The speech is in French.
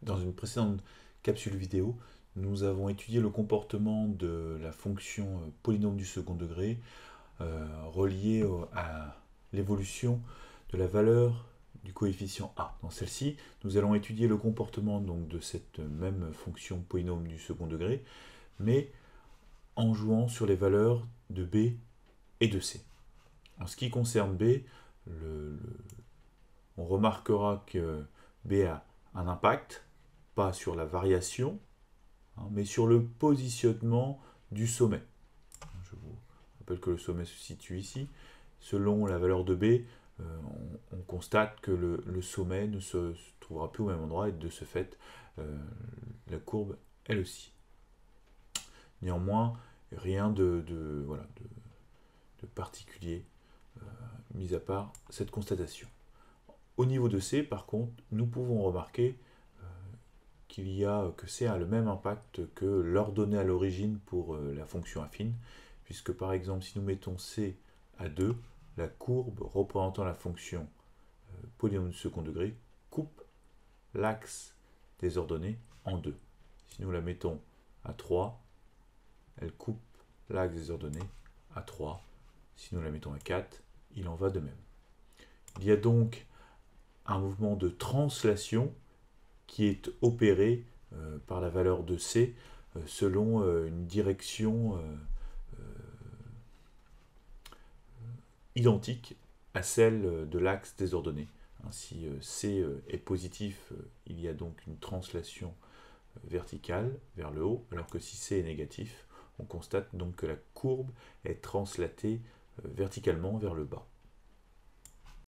Dans une précédente capsule vidéo, nous avons étudié le comportement de la fonction polynôme du second degré relié à l'évolution de la valeur du coefficient a. Dans celle-ci, nous allons étudier le comportement donc, de cette même fonction polynôme du second degré, mais en jouant sur les valeurs de b et de c. En ce qui concerne b, on remarquera que b a un impact, pas sur la variation, mais sur le positionnement du sommet. Je vous rappelle que le sommet se situe ici. Selon la valeur de B, on constate que le sommet ne se trouvera plus au même endroit et de ce fait, la courbe elle aussi. Néanmoins, rien de particulier, mis à part cette constatation. Au niveau de C, par contre, nous pouvons remarquer que C a le même impact que l'ordonnée à l'origine pour la fonction affine, puisque par exemple, si nous mettons C à 2, la courbe représentant la fonction polynôme du second degré coupe l'axe des ordonnées en deux. Si nous la mettons à 3, elle coupe l'axe des ordonnées à 3. Si nous la mettons à 4, il en va de même. Il y a donc un mouvement de translation qui est opéré par la valeur de C selon une direction identique à celle de l'axe des ordonnées. Si C est positif, il y a donc une translation verticale vers le haut, alors que si C est négatif, on constate donc que la courbe est translatée verticalement vers le bas.